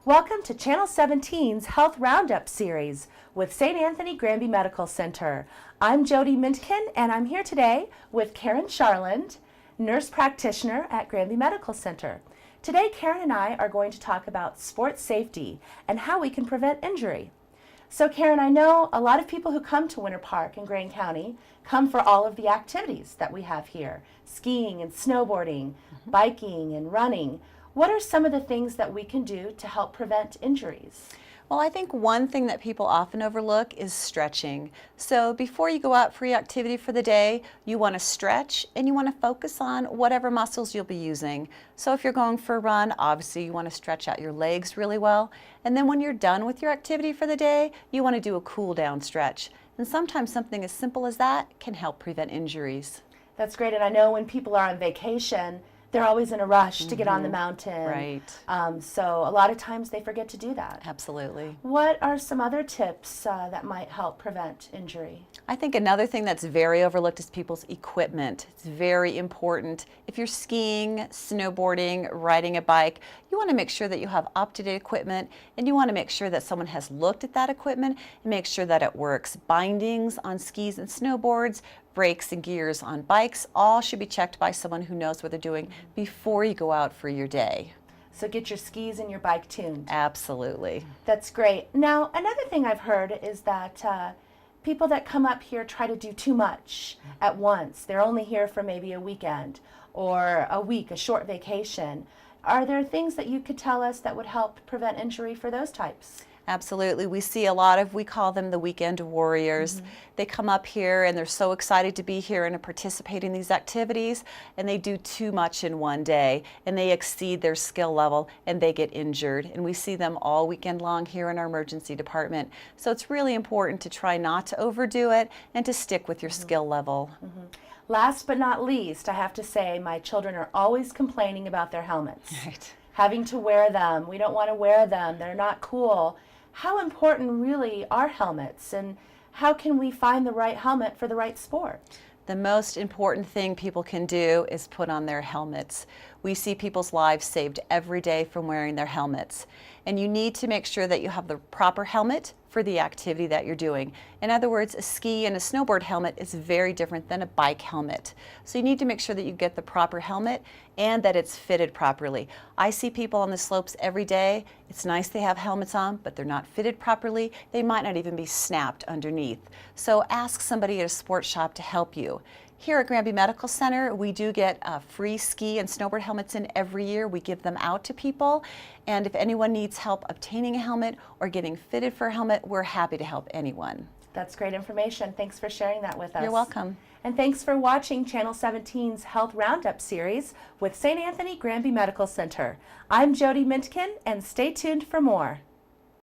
Welcome to Channel 17's Health Roundup series with St. Anthony Granby Medical Center. I'm Jody Mintkin, and I'm here today with Karen Charland, nurse practitioner at Granby Medical Center. Today, Karen and I are going to talk about sports safety and how we can prevent injury. So Karen, I know a lot of people who come to Winter Park in Greene County come for all of the activities that we have here, skiing and snowboarding, biking and running. What are some of the things that we can do to help prevent injuries? Well, I think one thing that people often overlook is stretching. So before you go out for your activity for the day, you want to stretch and you want to focus on whatever muscles you'll be using. So if you're going for a run, obviously you want to stretch out your legs really well. And then when you're done with your activity for the day, you want to do a cool down stretch. And sometimes something as simple as that can help prevent injuries. That's great, and I know when people are on vacation, they're always in a rush to get on the mountain. Right. So a lot of times they forget to do that. Absolutely. What are some other tips that might help prevent injury? I think another thing that's very overlooked is people's equipment. It's very important. If you're skiing, snowboarding, riding a bike, you want to make sure that you have up-to-date equipment, and you want to make sure that someone has looked at that equipment and make sure that it works. Bindings on skis and snowboards, brakes and gears on bikes, all should be checked by someone who knows what they're doing before you go out for your day. So get your skis and your bike tuned. Absolutely. That's great. Now, another thing I've heard is that people that come up here try to do too much at once. They're only here for maybe a weekend or a week, a short vacation. Are there things that you could tell us that would help prevent injury for those types? Absolutely. We see a lot of, we call them the weekend warriors. They come up here and they're so excited to be here and to participate in these activities, and they do too much in one day and they exceed their skill level and they get injured. And we see them all weekend long here in our emergency department. So it's really important to try not to overdo it and to stick with your skill level. Last but not least, I have to say my children are always complaining about their helmets. Right. Having to wear them. We don't want to wear them. They're not cool. How important really are helmets, and how can we find the right helmet for the right sport? The most important thing people can do is put on their helmets. We see people's lives saved every day from wearing their helmets. And you need to make sure that you have the proper helmet for the activity that you're doing. In other words, a ski and a snowboard helmet is very different than a bike helmet. So you need to make sure that you get the proper helmet and that it's fitted properly. I see people on the slopes every day. It's nice they have helmets on, but they're not fitted properly. They might not even be snapped underneath. So ask somebody at a sports shop to help you. Here at Granby Medical Center, we do get free ski and snowboard helmets in every year. We give them out to people. And if anyone needs help obtaining a helmet or getting fitted for a helmet, we're happy to help anyone. That's great information. Thanks for sharing that with us. You're welcome. And thanks for watching Channel 17's Health Roundup series with St. Anthony Granby Medical Center. I'm Jody Mintkin, and stay tuned for more.